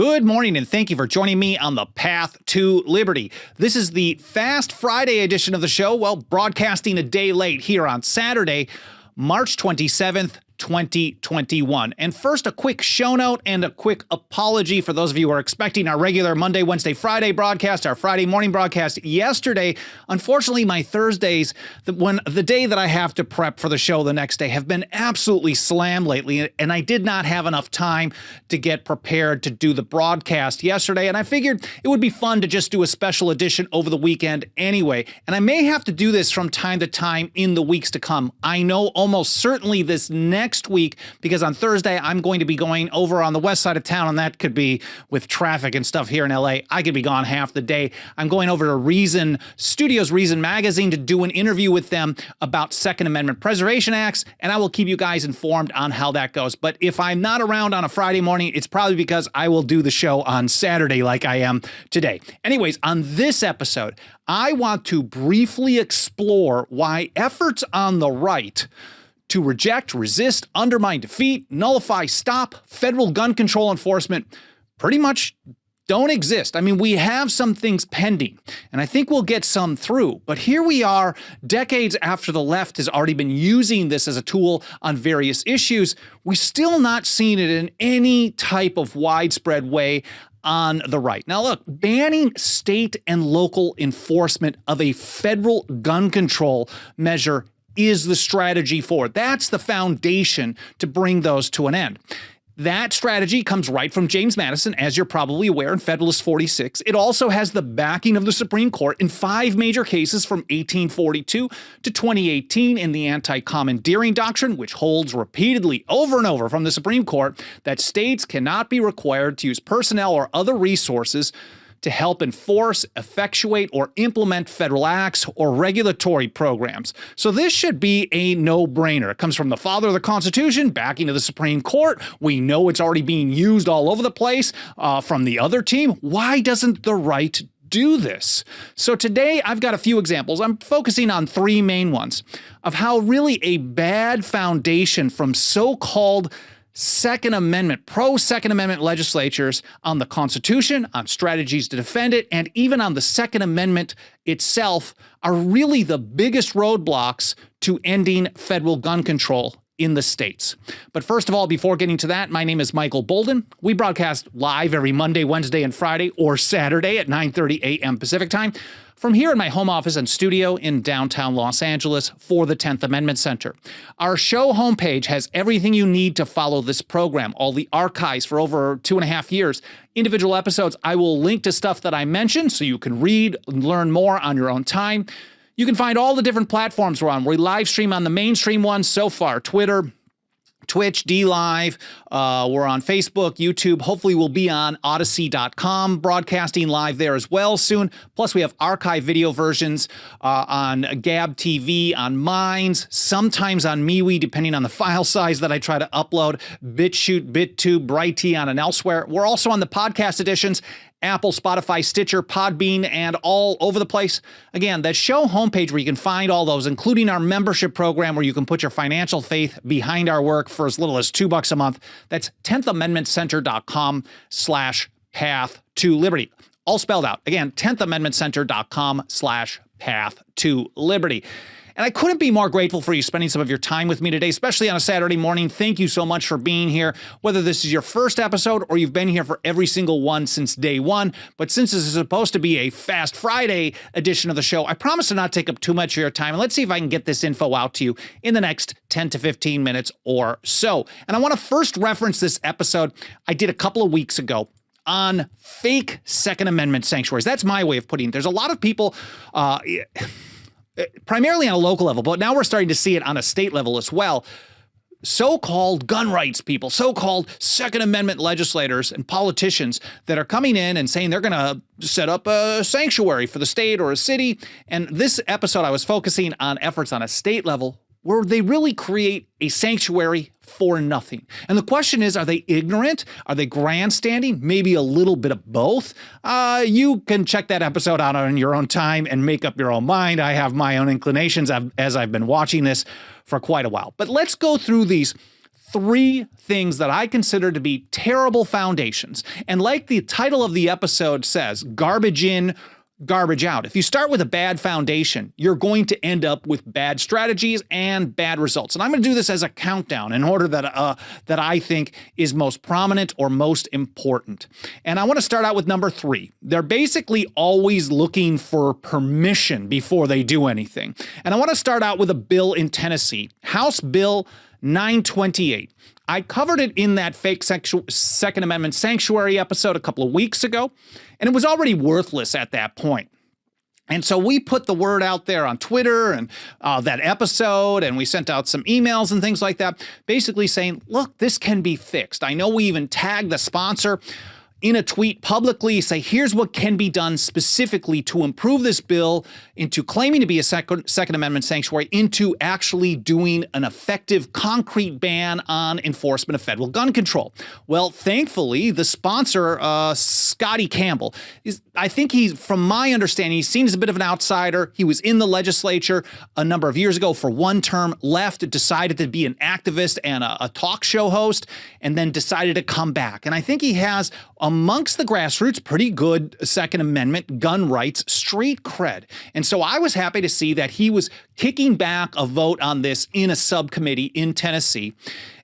Good morning, and thank you for joining me on the Path to Liberty. This is the Fast Friday edition of the show, broadcasting a day late here on Saturday, March 27th, 2021. And first, a quick show note and a quick apology for those of you who are expecting our regular Monday, Wednesday, Friday broadcast, our Friday morning broadcast yesterday. Unfortunately, my Thursdays, the day that I have to prep for the show the next day, have been absolutely slammed lately, and I did not have enough time to get prepared to do the broadcast yesterday, and I figured it would be fun to just do a special edition over the weekend anyway, and I may have to do this from time to time in the weeks to come. I know almost certainly this next week, because on Thursday I'm going to be going over on the west side of town, and that could be with traffic and stuff here in LA. I could be gone half the day. I'm going over to Reason Studios, Reason Magazine, to do an interview with them about Second Amendment Preservation Acts, and I will keep you guys informed on how that goes. But if I'm not around on a Friday morning, it's probably because I will do the show on Saturday like I am today. Anyways, on this episode, I want to briefly explore why efforts on the right to reject, resist, undermine, defeat, nullify, stop federal gun control enforcement pretty much don't exist. I mean, we have some things pending, and I think we'll get some through. But here we are, decades after the left has already been using this as a tool on various issues. We're still not seeing it in any type of widespread way on the right. Now, look, banning state and local enforcement of a federal gun control measure is the strategy for it. That's the foundation to bring those to an end. That strategy comes right from James Madison, as you're probably aware, in Federalist 46. It also has the backing of the Supreme Court in 5 major cases from 1842 to 2018 in the Anti-Commandeering Doctrine, which holds repeatedly over and over from the Supreme Court that states cannot be required to use personnel or other resources to help enforce, effectuate, or implement federal acts or regulatory programs. So this should be a no-brainer. It comes from the father of the Constitution, backing of the Supreme Court. We know it's already being used all over the place from the other team. Why doesn't the right do this? So today I've got a few examples. I'm focusing on 3 main ones of how really a bad foundation from so-called Second Amendment, pro-Second Amendment legislatures on the Constitution, on strategies to defend it, and even on the Second Amendment itself are really the biggest roadblocks to ending federal gun control in the states. But first of all, before getting to that, my name is Michael Bolden. We broadcast live every Monday, Wednesday, and Friday, or Saturday at 9:30 a.m. Pacific time, from here in my home office and studio in downtown Los Angeles for the 10th Amendment Center. Our show homepage has everything you need to follow this program, all the archives for over 2.5 years, individual episodes. I will link to stuff that I mentioned so you can read and learn more on your own time. You can find all the different platforms we're on. We live stream on the mainstream ones so far: Twitter, Twitch, DLive, we're on Facebook, YouTube. Hopefully we'll be on Odyssey.com, broadcasting live there as well soon. Plus we have archive video versions on Gab TV, on Minds, sometimes on MeWe, depending on the file size that I try to upload, BitChute, BitTube, BrightTea, and elsewhere. We're also on the podcast editions, Apple, Spotify, Stitcher, Podbean, and all over the place. Again, that show homepage where you can find all those, including our membership program where you can put your financial faith behind our work for as little as $2 a month. That's 10thamendmentcenter.com/path to liberty. All spelled out. Again, 10thamendmentcenter.com/path to liberty. And I couldn't be more grateful for you spending some of your time with me today, especially on a Saturday morning. Thank you so much for being here, whether this is your first episode or you've been here for every single one since day one. But since this is supposed to be a Fast Friday edition of the show, I promise to not take up too much of your time. And let's see if I can get this info out to you in the next 10 to 15 minutes or so. And I want to first reference this episode I did a couple of weeks ago on fake Second Amendment sanctuaries. That's my way of putting it. There's a lot of people primarily on a local level, but now we're starting to see it on a state level as well. So-called gun rights people, so-called Second Amendment legislators and politicians that are coming in and saying they're going to set up a sanctuary for the state or a city. And this episode, I was focusing on efforts on a state level where they really create a sanctuary for nothing. And the question is, are they ignorant? Are they grandstanding? Maybe a little bit of both. You can check that episode out on your own time and make up your own mind. I have my own inclinations as I've been watching this for quite a while. But let's go through these three things that I consider to be terrible foundations. And like the title of the episode says, garbage in, garbage out. If you start with a bad foundation, you're going to end up with bad strategies and bad results. And I'm going to do this as a countdown in order that I think is most prominent or most important. And I want to start out with number 3. They're basically always looking for permission before they do anything. And I want to start out with a bill in Tennessee, House Bill 928. I covered it in that fake Second Amendment sanctuary episode a couple of weeks ago, and it was already worthless at that point. And so we put the word out there on Twitter and that episode, and we sent out some emails and things like that, basically saying, look, this can be fixed. I know we even tagged the sponsor in a tweet publicly, say, here's what can be done specifically to improve this bill into claiming to be a Second Amendment sanctuary into actually doing an effective concrete ban on enforcement of federal gun control. Well, thankfully, the sponsor, Scotty Campbell, I think from my understanding, he's seen as a bit of an outsider. He was in the legislature a number of years ago for one term, left, decided to be an activist and a talk show host, and then decided to come back. And I think he has, amongst the grassroots, pretty good Second Amendment gun rights street cred. And so I was happy to see that he was kicking back a vote on this in a subcommittee in Tennessee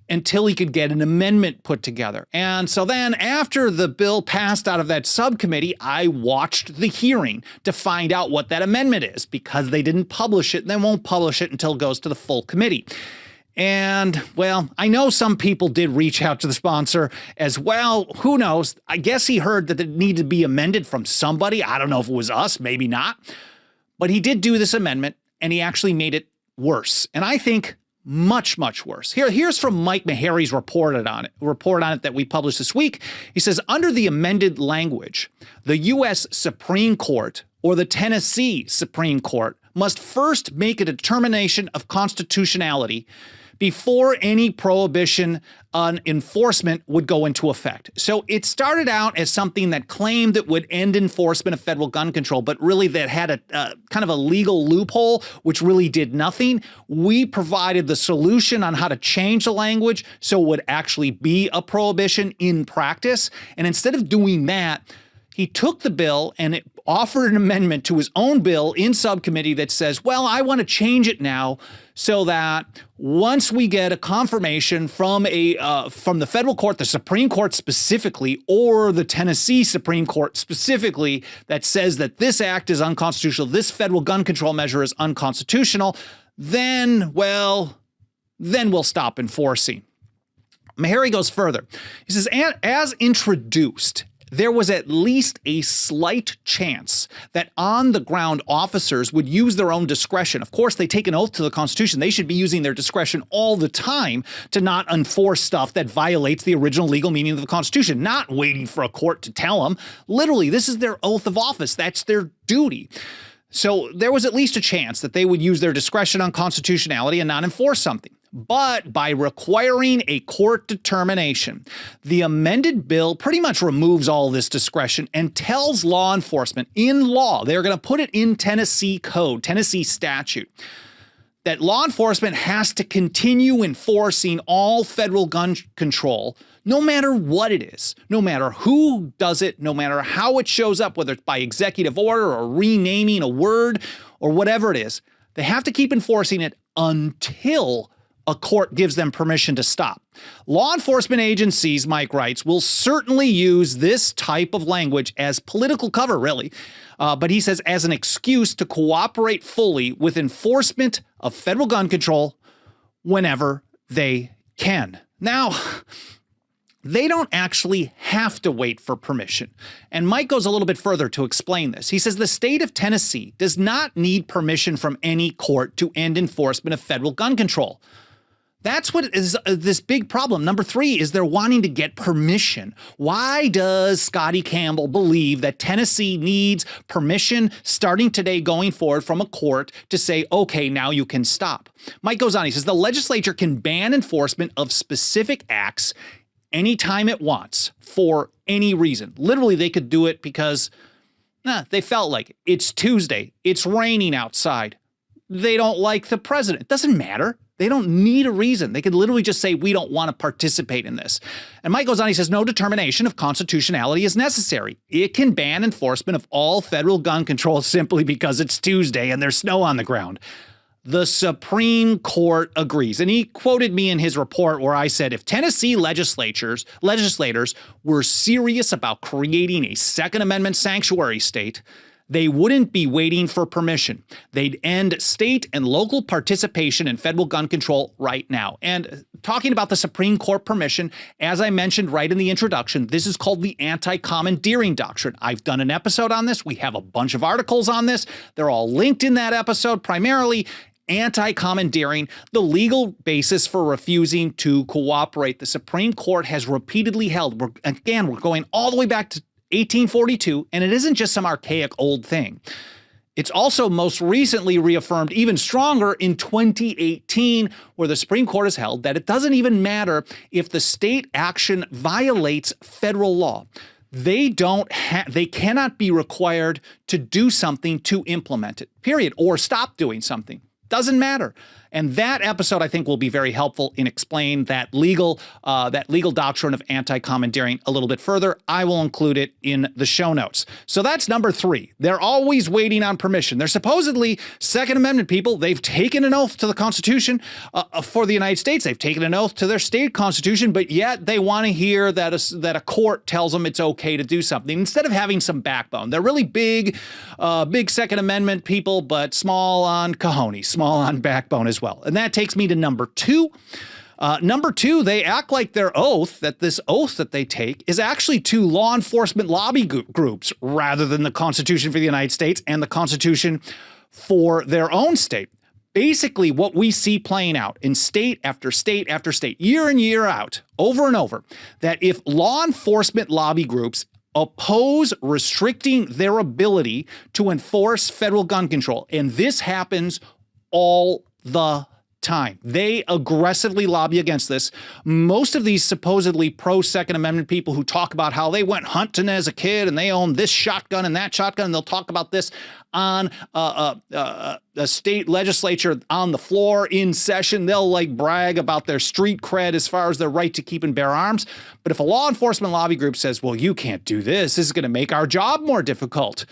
until he could get an amendment put together. And so then after the bill passed out of that subcommittee, I watched the hearing to find out what that amendment is, because they didn't publish it and they won't publish it until it goes to the full committee. And, well, I know some people did reach out to the sponsor as well. Who knows? I guess he heard that it needed to be amended from somebody. I don't know if it was us, maybe not. But he did do this amendment, and he actually made it worse. And I think much, much worse. Here's from Mike Meharry's report on it that we published this week. He says, under the amended language, the U.S. Supreme Court or the Tennessee Supreme Court must first make a determination of constitutionality before any prohibition on enforcement would go into effect. So it started out as something that claimed it would end enforcement of federal gun control, but really that had a kind of a legal loophole, which really did nothing. We provided the solution on how to change the language so it would actually be a prohibition in practice. And instead of doing that, he took the bill and offered an amendment to his own bill in subcommittee that says, well, I want to change it now so that once we get a confirmation from the federal court, the Supreme Court specifically, or the Tennessee Supreme Court specifically, that says that this act is unconstitutional, this federal gun control measure is unconstitutional, then we'll stop enforcing. Meharry goes further. He says, as introduced, there was at least a slight chance that on-the-ground officers would use their own discretion. Of course, they take an oath to the Constitution. They should be using their discretion all the time to not enforce stuff that violates the original legal meaning of the Constitution, not waiting for a court to tell them. Literally, this is their oath of office. That's their duty. So there was at least a chance that they would use their discretion on constitutionality and not enforce something. But by requiring a court determination, the amended bill pretty much removes all this discretion and tells law enforcement in law, they're going to put it in Tennessee code, Tennessee statute, that law enforcement has to continue enforcing all federal gun control, no matter what it is, no matter who does it, no matter how it shows up, whether it's by executive order or renaming a word or whatever it is. They have to keep enforcing it until a court gives them permission to stop. Law enforcement agencies, Mike writes, will certainly use this type of language as political cover, really. But he says as an excuse to cooperate fully with enforcement of federal gun control whenever they can. Now, they don't actually have to wait for permission. And Mike goes a little bit further to explain this. He says the state of Tennessee does not need permission from any court to end enforcement of federal gun control. That's what is this big problem. Number 3 is they're wanting to get permission. Why does Scotty Campbell believe that Tennessee needs permission starting today going forward from a court to say, okay, now you can stop? Mike goes on, he says the legislature can ban enforcement of specific acts anytime it wants for any reason. Literally, they could do it because they felt like it. It's Tuesday. It's raining outside. They don't like the president. It doesn't matter. They don't need a reason. They could literally just say, we don't want to participate in this. And Mike goes on, he says, no determination of constitutionality is necessary. It can ban enforcement of all federal gun control simply because it's Tuesday and there's snow on the ground. The Supreme Court agrees. And he quoted me in his report where I said, if Tennessee legislators were serious about creating a Second Amendment sanctuary state, they wouldn't be waiting for permission. They'd end state and local participation in federal gun control right now. And talking about the Supreme Court permission, as I mentioned right in the introduction, this is called the Anti-Commandeering Doctrine. I've done an episode on this. We have a bunch of articles on this. They're all linked in that episode, primarily anti-commandeering, the legal basis for refusing to cooperate. The Supreme Court has repeatedly held, we're going all the way back to 1842, and it isn't just some archaic old thing. It's also most recently reaffirmed even stronger in 2018, where the Supreme Court has held that it doesn't even matter if the state action violates federal law. They cannot be required to do something to implement it, period, or stop doing something. Doesn't matter. And that episode, I think, will be very helpful in explaining that legal doctrine of anti-commandeering a little bit further. I will include it in the show notes. So that's number 3. They're always waiting on permission. They're supposedly Second Amendment people. They've taken an oath to the Constitution for the United States. They've taken an oath to their state constitution, but yet they want to hear that a court tells them it's okay to do something instead of having some backbone. They're really big Second Amendment people, but small on cojones, small on backbone as well. And that takes me to number 2. Number 2, they act like this oath that they take is actually to law enforcement lobby groups rather than the Constitution for the United States and the Constitution for their own state. Basically, what we see playing out in state after state after state, year in, year out, over and over, that if law enforcement lobby groups oppose restricting their ability to enforce federal gun control, and this happens all the time. They aggressively lobby against this. Most of these supposedly pro-Second Amendment people who talk about how they went hunting as a kid and they own this shotgun and that shotgun, and they'll talk about this on a state legislature on the floor in session. They'll like brag about their street cred as far as their right to keep and bear arms. But if a law enforcement lobby group says, well, you can't do this, this is going to make our job more difficult,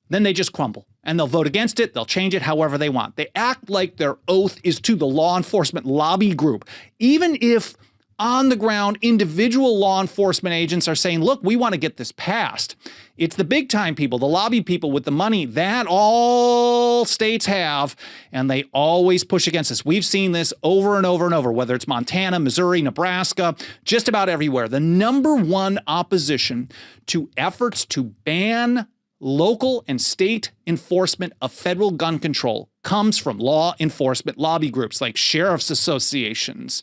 then they just crumble. And they'll vote against it. They'll change it however they want. They act like their oath is to the law enforcement lobby group, even if on the ground, individual law enforcement agents are saying, look, we want to get this passed. It's the big time people, the lobby people with the money that all states have, and they always push against this. We've seen this over and over and over, whether it's Montana, Missouri, Nebraska, just about everywhere. The number one opposition to efforts to ban local and state enforcement of federal gun control comes from law enforcement lobby groups like sheriff's associations,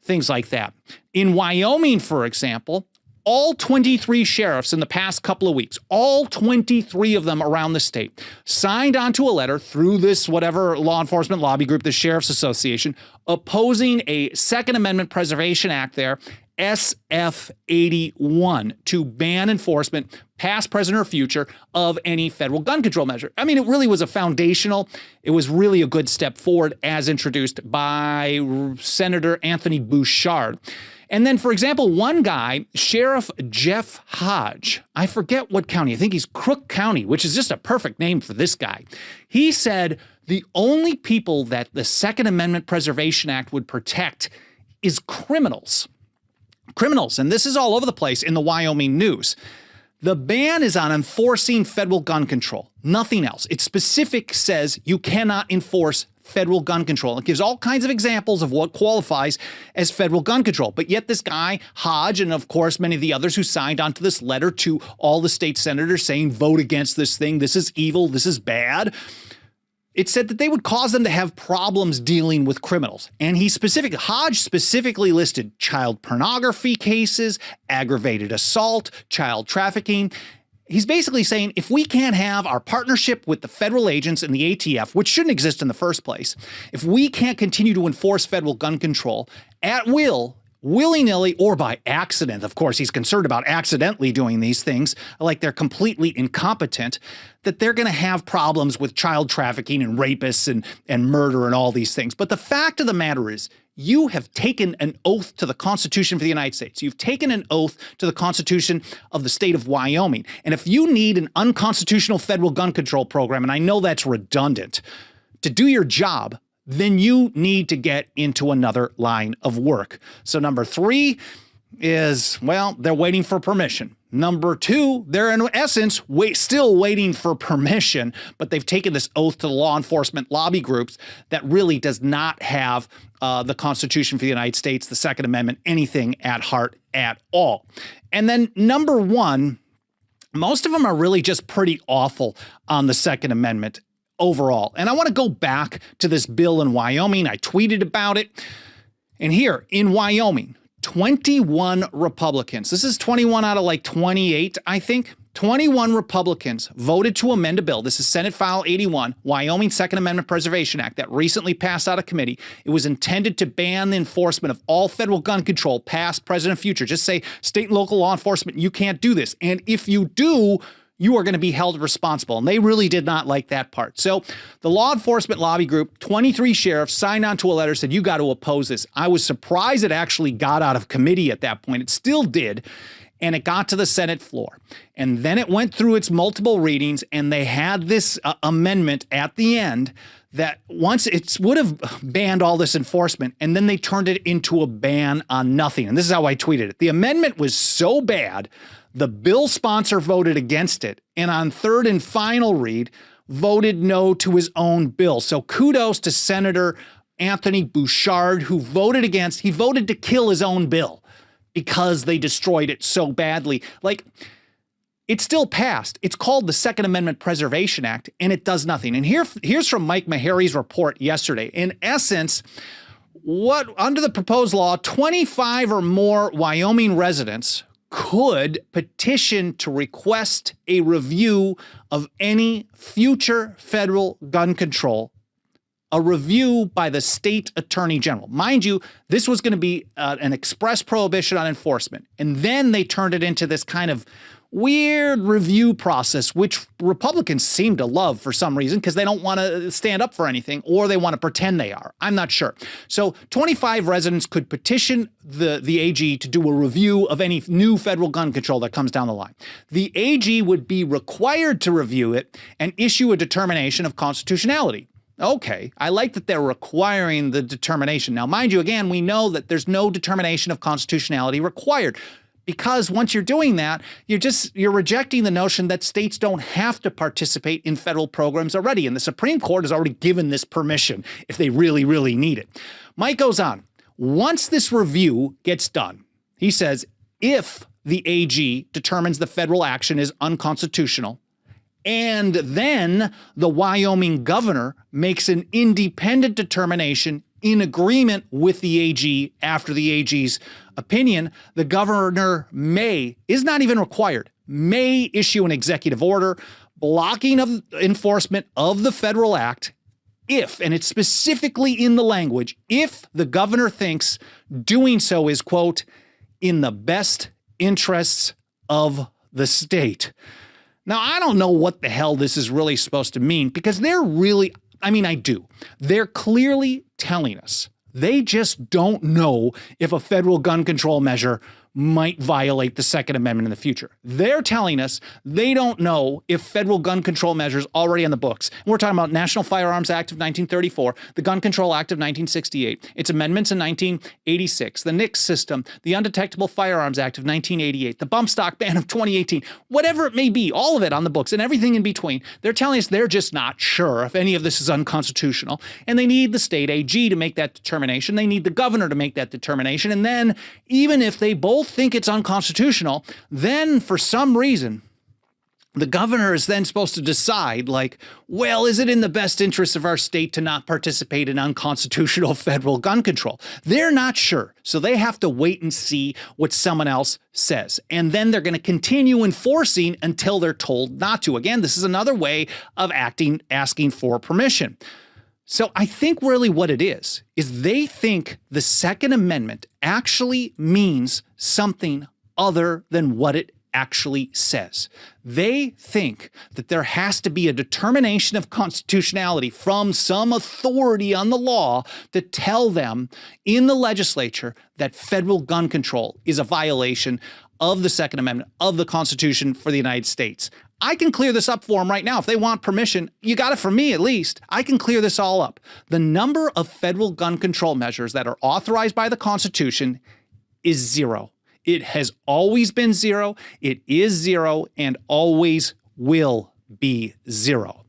things like that. In Wyoming, for example, all 23 sheriffs in the past couple of weeks, all 23 of them around the state, signed onto a letter through this whatever law enforcement lobby group, the Sheriff's Association, opposing a Second Amendment Preservation Act there, SF 81, to ban enforcement, past, present, or future, of any federal gun control measure. I mean, it really was it was really a good step forward as introduced by Senator Anthony Bouchard. And then, for example, one guy, Sheriff Jeff Hodge, I forget what county, I think he's Crook County, which is just a perfect name for this guy. He said the only people that the Second Amendment Preservation Act would protect is criminals. And this is all over the place in the Wyoming news. The ban is on enforcing federal gun control, nothing else. It specific says you cannot enforce federal gun control. It gives all kinds of examples of what qualifies as federal gun control. But yet this guy, Hodge, and of course many of the others who signed onto this letter to all the state senators saying, vote against this thing, this is evil, this is bad, it said that they would cause them to have problems dealing with criminals. And Hodge specifically listed child pornography cases, aggravated assault, child trafficking. He's basically saying if we can't have our partnership with the federal agents and the ATF, which shouldn't exist in the first place, if we can't continue to enforce federal gun control at will willy-nilly or by accident, of course, he's concerned about accidentally doing these things, like they're completely incompetent, that they're going to have problems with child trafficking and rapists and murder and all these things. But the fact of the matter is, you have taken an oath to the Constitution for the United States. You've taken an oath to the Constitution of the state of Wyoming. And if you need an unconstitutional federal gun control program, and I know that's redundant, to do your job, then you need to get into another line of work. So number 3 is, well, they're waiting for permission. Number 2, they're in essence still waiting for permission, but they've taken this oath to the law enforcement lobby groups that really does not have the Constitution for the United States, the Second Amendment, anything at heart at all. And then number 1, most of them are really just pretty awful on the Second Amendment overall. And I want to go back to this bill in Wyoming. I tweeted about it. And here in Wyoming, 21 Republicans, this is 21 out of like 28, I think, 21 Republicans voted to amend a bill. This is Senate File 81, Wyoming Second Amendment Preservation Act, that recently passed out of committee. It was intended to ban the enforcement of all federal gun control, past, present, and future. Just say state and local law enforcement, you can't do this. And if you do, you are going to be held responsible. And they really did not like that part. So the law enforcement lobby group, 23 sheriffs, signed on to a letter, said, you got to oppose this. I was surprised it actually got out of committee at that point. It still did. And it got to the Senate floor. And then it went through its multiple readings, and they had this amendment at the end that once it would have banned all this enforcement, and then they turned it into a ban on nothing. And this is how I tweeted it. The amendment was so bad, the bill sponsor voted against it, and on third and final read, voted no to his own bill. So kudos to Senator Anthony Bouchard, who voted against, he voted to kill his own bill because they destroyed it so badly. Like, it still passed. It's called the Second Amendment Preservation Act, and it does nothing. And here's from Mike Meharry's report yesterday. In essence, under the proposed law, 25 or more Wyoming residents could petition to request a review of any future federal gun control, a review by the state attorney general. Mind you, this was going to be an express prohibition on enforcement. And then they turned it into this kind of weird review process, which Republicans seem to love for some reason, because they don't want to stand up for anything, or they want to pretend they are. I'm not sure. So 25 residents could petition the AG to do a review of any new federal gun control that comes down the line. The AG would be required to review it and issue a determination of constitutionality. Okay, I like that they're requiring the determination. Now, mind you, again, we know that there's no determination of constitutionality required, because once you're doing that, you're rejecting the notion that states don't have to participate in federal programs already. And the Supreme Court has already given this permission if they really, really need it. Mike goes on. Once this review gets done, he says, if the AG determines the federal action is unconstitutional, and then the Wyoming governor makes an independent determination in agreement with the AG after the AG's opinion, the governor is not even required, may issue an executive order blocking of enforcement of the federal act if, and it's specifically in the language, if the governor thinks doing so is, quote, in the best interests of the state. Now, I don't know what the hell this is really supposed to mean, because I do. They're clearly telling us they just don't know if a federal gun control measure might violate the Second Amendment in the future. They're telling us they don't know if federal gun control measures already on the books. And we're talking about National Firearms Act of 1934, the Gun Control Act of 1968, its amendments in 1986, the NICS system, the Undetectable Firearms Act of 1988, the bump stock ban of 2018, whatever it may be, all of it on the books and everything in between. They're telling us they're just not sure if any of this is unconstitutional, and they need the state AG to make that determination. They need the governor to make that determination. And then even if they both think it's unconstitutional, then for some reason, the governor is then supposed to decide, like, well, is it in the best interest of our state to not participate in unconstitutional federal gun control? They're not sure. So they have to wait and see what someone else says. And then they're going to continue enforcing until they're told not to. Again, this is another way of asking for permission. So I think really what it is they think the Second Amendment actually means something other than what it actually says. They think that there has to be a determination of constitutionality from some authority on the law to tell them in the legislature that federal gun control is a violation of the Second Amendment of the Constitution for the United States. I can clear this up for them right now. If they want permission, you got it from me at least. I can clear this all up. The number of federal gun control measures that are authorized by the Constitution is 0. It has always been 0. It is 0 and always will be 0.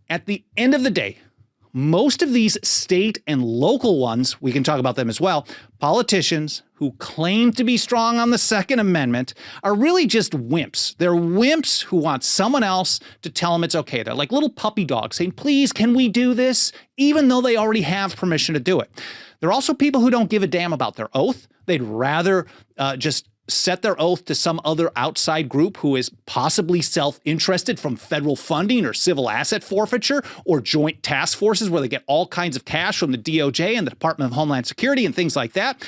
At the end of the day, most of these state and local ones, we can talk about them as well, politicians who claim to be strong on the Second Amendment are really just wimps. They're wimps who want someone else to tell them it's okay. They're like little puppy dogs saying, please, can we do this? Even though they already have permission to do it. They're also people who don't give a damn about their oath. They'd rather just set their oath to some other outside group who is possibly self-interested from federal funding or civil asset forfeiture or joint task forces where they get all kinds of cash from the DOJ and the Department of Homeland Security and things like that.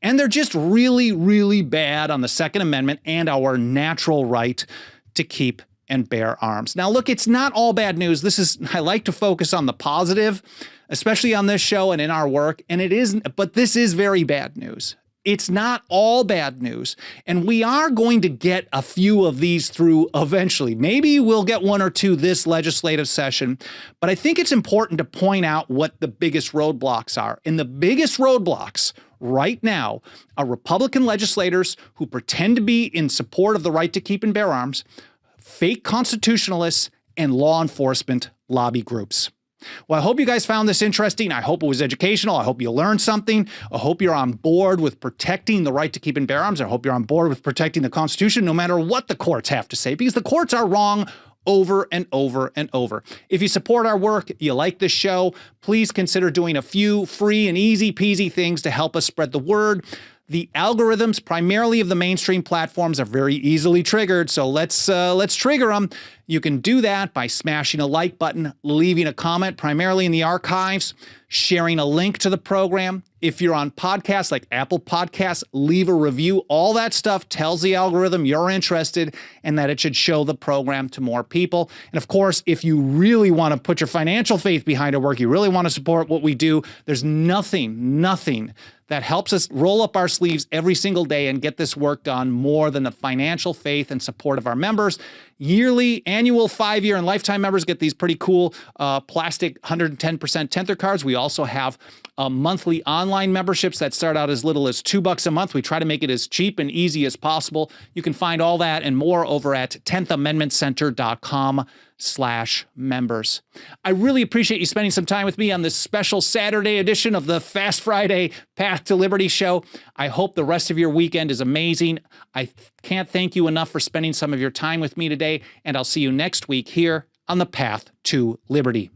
And they're just really, really bad on the Second Amendment and our natural right to keep and bear arms. Now, look, it's not all bad news. I like to focus on the positive, especially on this show and in our work. And it isn't, but this is very bad news. It's not all bad news, and we are going to get a few of these through eventually. Maybe we'll get 1 or 2 this legislative session, but I think it's important to point out what the biggest roadblocks are. And the biggest roadblocks right now are Republican legislators who pretend to be in support of the right to keep and bear arms, fake constitutionalists, and law enforcement lobby groups. Well, I hope you guys found this interesting. I hope it was educational. I hope you learned something. I hope you're on board with protecting the right to keep and bear arms. I hope you're on board with protecting the Constitution, no matter what the courts have to say, because the courts are wrong over and over and over. If you support our work, you like this show, please consider doing a few free and easy peasy things to help us spread the word. The algorithms, primarily of the mainstream platforms, are very easily triggered, so let's trigger them. You can do that by smashing a like button, leaving a comment, primarily in the archives, sharing a link to the program. If you're on podcasts like Apple Podcasts, leave a review. All that stuff tells the algorithm you're interested and that it should show the program to more people. And of course, if you really want to put your financial faith behind our work, you really want to support what we do, there's nothing that helps us roll up our sleeves every single day and get this work done more than the financial faith and support of our members. Yearly, annual, 5-year, and lifetime members get these pretty cool plastic 110% Tenther cards. We also have monthly online memberships that start out as little as $2 a month. We try to make it as cheap and easy as possible. You can find all that and more over at 10thamendmentcenter.com/members. I really appreciate you spending some time with me on this special Saturday edition of the Fast Friday Path to Liberty show. I hope the rest of your weekend is amazing. I can't thank you enough for spending some of your time with me today, and I'll see you next week here on the Path to Liberty.